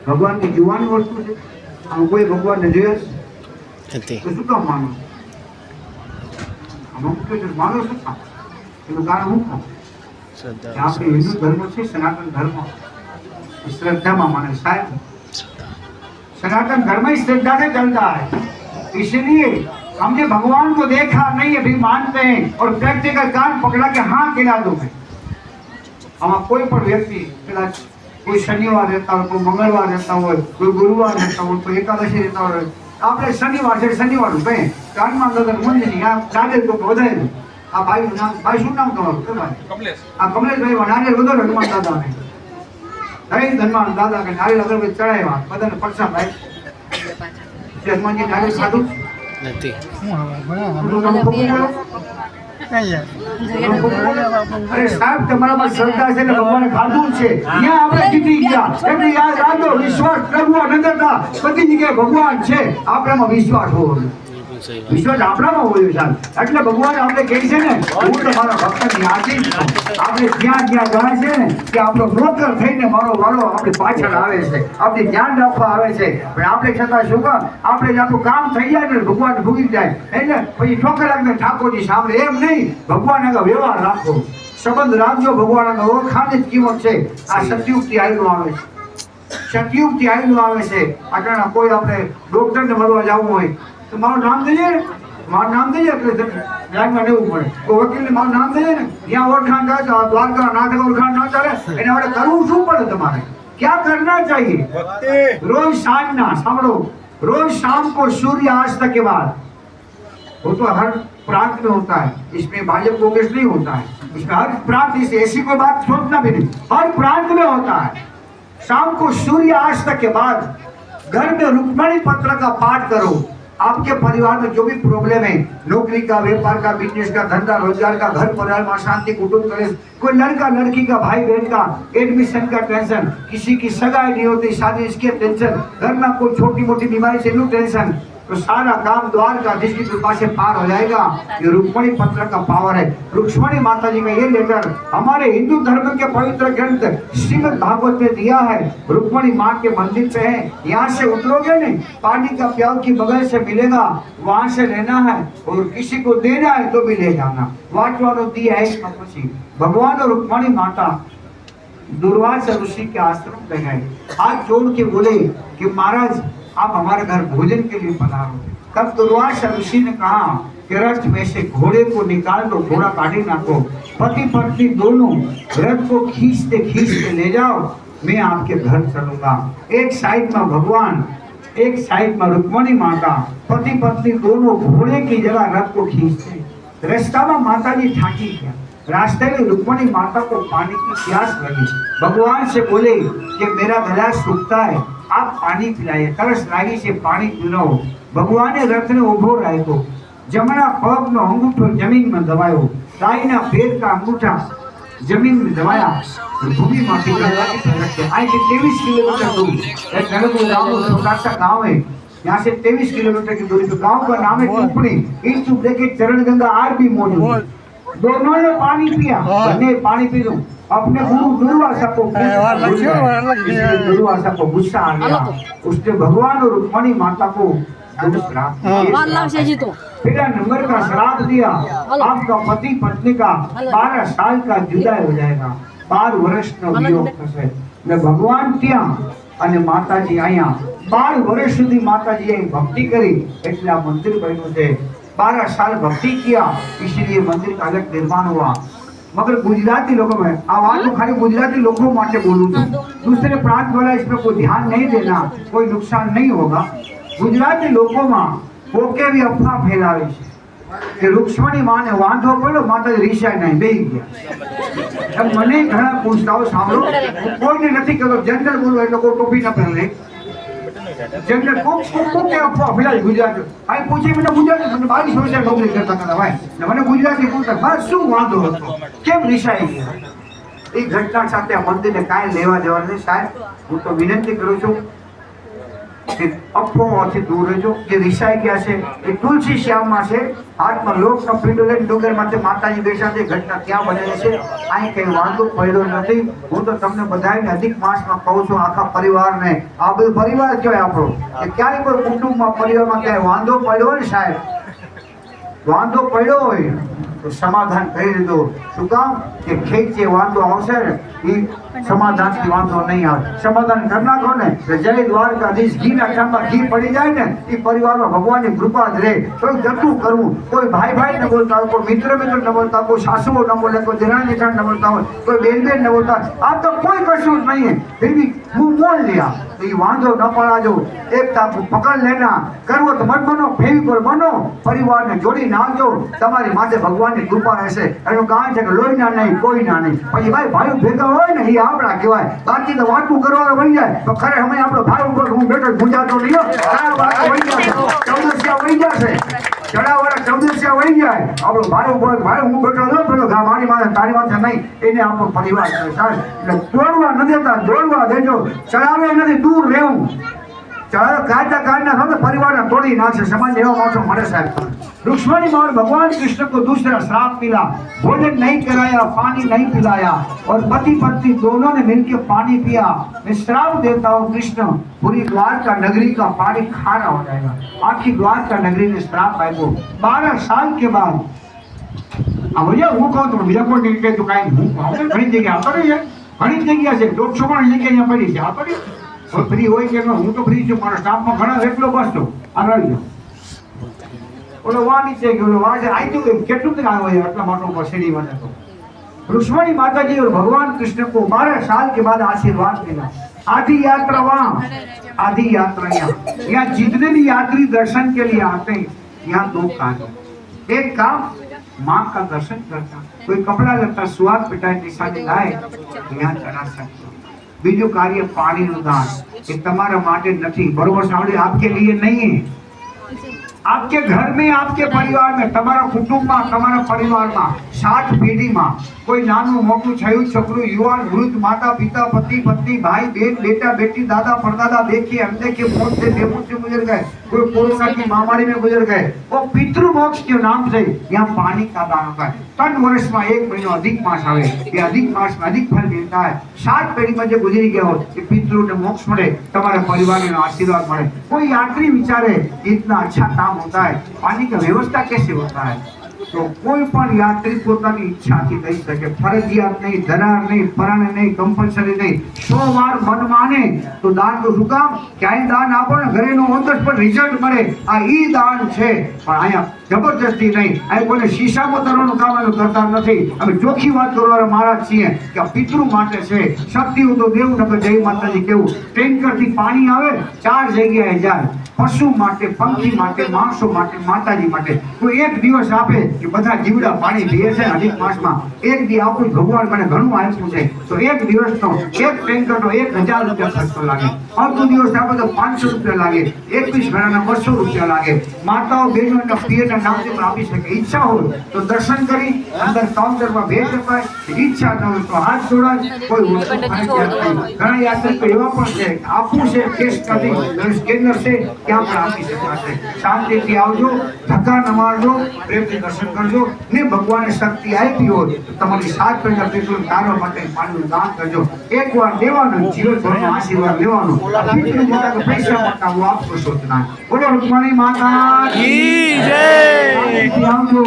ભગવાનની જીવવાની વસ્તુ છે. આમ કોઈ ભગવાનને જોયો તો શું કામ માનો? આમાં મૂક્યો છે માનો શું કામ? એનું કારણ હું કહું, આપણે હિન્દુ ધર્મ છે, સનાતન ધર્મ श्रद्धा माने साहब, सनातन धर्म ही श्रद्धा से चलता है. इसलिए हमने भगवान को देखा नहीं अभी मानते हैं और व्यक्ति का कान पकड़ा के हाँ खिला दो मैं. हम कोई पर व्यक्ति कोई शनिवार रहता हो, कोई मंगलवार रहता हो, कोई गुरुवार रहता हो, कोई एकादशी रहता हो, આપણે શનિવાર છે શનિવાર નું કઈ કાનમાં અંદર મંદિર આ નારિયેળ તો વધારે. આ ભાઈ નામ ભાઈ શું નામ તમારું? કમલેશ. આ કમલેશભાઈ નારિયેળ વધારે હનુમાન દાદાને નહીં ધનવાન દાદા કે નારિયેળ અગરબત્તી ચડાવ્યા બધાને પ્રસાદ આપ્યો. હનુમાનજી નારિયેળ ખાધું નથી. અરે સાહેબ તમારામાં શ્રદ્ધા છે ને ભગવાને ખાધું છે ત્યાં આપણે જીતી ગયા. એટલે યાદ રાખજો, વિશ્વાસ કરવો નગરતા બધી જગ્યાએ ભગવાન છે, આપણામાં વિશ્વાસ હોવો જોઈએ. વિશ્વાસ આપણામાં હોવો જોઈએ સાહેબ. એટલે ભગવાન આપણે કહે છે ને હું તમારા ભક્તની આશીષ છું. આપણે જ્યાં જ્યાં જાય છે ને કે આપણો નોકર થઈને મારો વાળો આપણી પાછળ આવે છે, આપણે ધ્યાન રાખવા આવે છે, પણ આપણે છતાં શું કામ આપણે આપણું કામ થઈ જાય ને ભગવાન ભૂગી જાય એટલે પછી ઠોકર લાગને ઠાકોરજી સાંભળે એમ નહીં. ભગવાન આગળ વ્યવહાર રાખો, સંબંધ રાખજો. ભગવાન આગળ ઓળખાણની જ કિંમત છે. આ સતયુગથી આવેલું આવે છે, સતયુગથી આવેલું આવે છે. આટલા કોઈ આપણે ડોક્ટરને મળવા જવું હોય તો મારું નામ દઈએ, મારું નામ દઈએ એટલે લાઈનમાં લેવું પડે. કોઈ વકીલને મારું નામ દઈએ ને ત્યાં ઓળખાણ થાય તો દ્વારકા નાટક ઓળખાણ ન ચાલે. એને આપણે કરવું શું પડે? તમારે क्या करना चाहिए? रोज साधना सामड़ो, रोज शाम को सूर्यास्त के बाद, वो तो हर प्रांत में होता है, इसमें भाजपा कांग्रेस नहीं होता है, इसमें हर प्रांत से ऐसी कोई बात सोचना भी नहीं, हर प्रांत में होता है. शाम को सूर्यास्त के बाद घर में रुक्मणी पत्र का पाठ करो. आपके परिवार में जो भी प्रॉब्लम है, नौकरी का, व्यापार का, बिजनेस का, धंधा रोजगार का, घर परिवार में अशांति, कुटुंब कलेश, कोई लड़का लड़की का, भाई बहन का एडमिशन का टेंशन, किसी की सगाई नहीं होती, शादी इसके टेंशन, घर में कोई छोटी मोटी बीमारी से न्यू टेंशन, तो सारा काम द्वारकाधीश की कृपा से पार हो जाएगा. ये रुक्मणी पत्र का पावर है. रुक्मणी माता जी का ये लेटर हमारे हिंदू धर्म के पवित्र ग्रंथ श्रीमद् भागवत में दिया है. रुक्मणी माँ के मंदिर पे है. यहाँ से उतरोगे नहीं, पानी का प्याव की बगल से मिलेगा, वहाँ से लेना है और किसी को देना है तो भी ले जाना. वाटवानो दिया है इसमें खुशी. भगवान और रुक्मणी माता दुर्वासा ऋषि के आश्रम पे गए, हाथ जोड़ के बोले कि महाराज आप हमारे घर भोजन के लिए पधारो. तब दुर्वासा ऋषि ने कहा कि रथ में से घोड़े को निकाल दो, घोड़ा काटे नाको, पति पत्नी दोनों रथ को खींचते ले जाओ, मैं आपके घर चलूंगा. एक साइड में भगवान, एक साइड में रुक्मणी माता, पति पत्नी दोनों घोड़े की जगह रथ को खींचते. रास्ता में माता जी थाकी गया. रास्ते में रुक्मणी माता को पानी की प्यास लगी. भगवान से बोले कि मेरा गला सूखता है, आप पानी पिलाइए. तरस लागी से पानी पीनो. भगवान ने रथ ने उभो राख्यो, जमणा पगनो अंगूठो जमीन में दबायो, दाहिना पैर का अंगूठा जमीन में दबाया, भूमि माथी गंगाजी पर रखे. आज से 23 किलोमीटर दूर एक नलगुर गाँव, छोटा सा गाँव है, यहाँ से 23 किलोमीटर की दूरी पे. गाँव का नाम है टुपड़ी. इस टुपड़े के चरण गंगा आज भी मौजूद है. दोनों ने पानी पिया, मैंने पानी पी लूं. अपने गुरु दुर्वासा को गुस्सा आ गया. उसने भगवान और रुक्मणी माता को फिर नंबर का श्राप दिया. आपका पति पत्नी का 12 साल का जुदाई हो जाएगा. 12 वर्ष નો વિયોગ થશે. ને ભગવાન ત્યાં અને માતાજી અહીંયા 12 વર્ષ સુધી માતાજીએ ભક્તિ કરી એટલે આ મંદિર બન્યું છે. 12 साल भक्ति किया, इसलिए मंदिर का अलग निर्माण हुआ. मगर गुजराती लोगों में आवाज को खाली गुजराती लोगों माटे बोलूं छूं, दूसरे प्रांत वाला इसमें कोई ध्यान नहीं देना, कोई नुकसान नहीं होगा. गुजराती लोगों में कोके भी अफवाह फैलावे छे कि रुक्मणी माँ ने वांधो पड़ो, माता रीसाई नहीं बेही गया. મને ઘણા પૂછતાઓ સાંભળો, કોઈને નથી કહેતો, જનરલ બોલો એટલે કોઈ ટોપી ન પહેરે. जनरल को के अफवा फैलाई गुजराती. आई पूछे मैंने गुजराती, मैंने 22 वर्ष नौकरी करता था भाई, मैंने गुजराती पूछता बस શું વાંધો હતો, કેમ રિસાઈ ગયા. એ ઘટના સાથે આ મંદિરને કાંઈ લેવા દેવા નહીં સાહેબ. હું તો વિનંતી કરું છું એ અફવાઓથી દૂર રહેજો. જે રિસાઈ ગયા છે એ તુલસી શ્યામમાં છે. હાથમાં લોકનો પીંડો લઈને ડુંગર માથે માતાજી બેઠા છે. ઘટના ત્યાં બનેલી છે. અહીં કઈ વાંધો પડ્યો નથી. હું તો તમને બધાને અધિક માસમાં કહું છું, આખા પરિવારને, આ બધું પરિવાર કહેવાય આપણો, કે ક્યારેય કોઈ કુટુંબમાં પરિવારમાં ક્યાંય વાંધો પડ્યો હોય ને સાહેબ, વાંધો પડ્યો હોય તો સમાધાન કરી દીધો. શું કામ? કે ખેંચ જે વાંધો આવશે ને એ સમાધાનથી વાંધો નહીં આવે. સમાધાન કરી નાખો ને તો જય દ્વારકાધીશ. ઘીના ઠામમાં ઘી પડી જાય ને એ પરિવારમાં ભગવાનની કૃપા જ રહે. કોઈ જતું કરવું, કોઈ ભાઈ ન બોલતા હોય, કોઈ મિત્ર ન બોલતા, કોઈ સાસુઓ ન બોલે, કોઈ દેરાણી જેઠાણી ન બોલતા હોય, કોઈ બેન ન બોલતા, આ તો કોઈ કશું જ નહીં. ફિર ભી હું બોલ लिया तो ये वांधो न पड़ाजो. एकता को पकड़ लेना. करवो तो मत बनो, फेविकोल बनो, परिवार ने जोड़ी नाखजो. તમારી માથે ભગવાનની કૃપા રહેશે. એનું કારણ છે કે લોહીના નહીં, કોઈના નહીં. પછી ભાઈ ભેગા હોય ને એ આપણા કહેવાય. બાકી તો વાતનું કરવાનું વહી જાય તો ખરે અમે આપણો ભાઈ ઉપર હું બેઠો ગુંજાતો નહીં. ચૌદસ્યા વહી જશે, ચડાવવાળા ચૌદસ્યા વહી જાય. આપણો ભાઈ ઉપર ભાઈ હું બેઠો ન પેલો મારી માથે તારી માથે નહીં, એને આપણો પરિવાર છે સાહેબ. એટલે દોડવા ન દેતા, દોડવા દેજો. ચડાવે નથી, દૂર રહેવું. चढ़ाओ काटना था तो परिवार तोड़ी नाचे. समाज एवं मानसों मरे साहब. रुक्मणी और भगवान कृष्ण को दूसरा श्राप मिला. भोजन नहीं कराया, पानी नहीं पिलाया और पति पत्नी दोनों ने मिलकर पानी पिया. मैं श्राप देता हूँ कृष्ण, पूरी द्वारका नगरी का पानी खारा हो जाएगा. आखिर द्वारका नगरी ने श्राप आया. 12 साल के बाद अब भैया હું કહું તો બીજા કોઈ નહીં કે તું કાંઈ હું ઘણી જગ્યા આવતો રહી છે, ઘણી જગ્યા છે. 150 પણ જગ્યા અહીંયા પડી છે. આ પડી फ्री हो कि हूँ तो फ्री छू. मारा स्टाफ में घना एकलो बस तो आ रही गयो. ओलो वा नीचे गयो, वा से आई तो केटલું તક આવ્યો है આટલા મોટો પછડી મને. તો रुक्मणी माता जी और भगवान कृष्ण को 12 साल के बाद आशीर्वाद मिला. आधी यात्रा वहाँ, आधी यात्रा यहाँ. यहाँ जितने भी यात्री दर्शन के लिए आते हैं, यहाँ 2 काम. एक काम माँ का दर्शन करता, कोई कपड़ा लगता, स्वाद पिटाई निशानी लाए यहाँ चढ़ा सकते. बीजू कार्य पानी નું દાન. એ તમારા માટે નથી. બરોબર સાંભળે, आपके लिए नहीं है. आपके घर में, आपके परिवार में, તમારા કુટુંબમાં, તમારા પરિવારમાં 7 પેઢીમાં કોઈ નાનું મોટું છયું છોકરું, યુવાન, વૃદ્ધ, માતા પિતા, પતિ पत्नी, भाई बहन, बेटा बेटी, दादा परदादा, देखे अनदेखे, मौत से बेमौत से गुजर गए, कोई कोरोना की महामारी में गुजर गए, वो पितृ मोक्ष के नाम से यहाँ पानी का दान होता है. 3 वर्ष में 1 महीनो अधिक मास आवे. ये अधिक मास में अधिक फल मिलता है. 7 पेढ़ी में जो गुजरी गया हो ये पितृ ने मोक्ष मिले, तुम्हारे परिवार ने आशीर्वाद मिले. कोई यात्री विचारे इतना अच्छा काम होता है, पानी की व्यवस्था कैसे होता है? तो कोई पण यात्री પોતાની ઈચ્છાથી દઈ શકે. ફરજિયાત નહીં, ધરાર નહીં, પરાણે નહીં, કમ્પલસરી નહીં. 100 વાર મન માને તો દાન તો શું કામ? ક્યાંય દાન આપો ને ઘરેનો ઓનર્સ પર રિઝલ્ટ મળે. આ ઈ દાન છે. પણ અહીંયા જબરજસ્તી નહીં. અહીં કોઈને શીશામાં તરવાનું કામ અમે કરતા નથી. અમે ચોખ્ખી વાત કરવાના મહારાજ છીએ કે આ પિતૃ માટે છે. શક્તિ હું તો દેવું નકર જય માતાજી કેવું. ટેન્કરથી પાણી આવે 4 જગ્યાએ જાય. પશુ માટે, પંખી માટે, માણસો માટે, માતાજી માટે. કોઈ એક દિવસ આપે કે બધા જીવડા પાણી પીએ છે અધિક માસમાં. એક દી આપું ભગવાન મને ઘણું આપ્યું છે તો એક દિવસનો એક ટેન્કરનો 1000 રૂપિયા ખર્ચો લાગે. અડધો દિવસ આપે તો 500 રૂપિયા લાગે. 21 ગણાના 200 રૂપિયા લાગે. માતાઓ બહેનોના પિયરના નામથી પણ આપી શકે. ઈચ્છા હોય તો દર્શન કરી અંદર કાઉન્ટરમાં ભેટ અપાય. ઈચ્છા ન હોય તો હાથ જોડાય. કોઈ વસ્તુ ઘણા યાત્રિકો એવા પણ છે આપવું છે કેસ કરી સ્કેનર છે ત્યાં પણ આપી શકાશે. શાંતિથી આવજો, ધક્કા ન મારજો, પ્રેમથી દર્શન કરજો ને ભગવાને શક્તિ આપી હોય તો તમારી 7 પેઢી પેટ્રોલ તારવા માટે પાણીનું દાન કરજો. એકવાર દેવાનું, જીવનભરનો આશીર્વાદ લેવાનો. પૈસા માટે હું આપતો સોચના. બોલો રૂકમણી માતા કી જય. આવજો.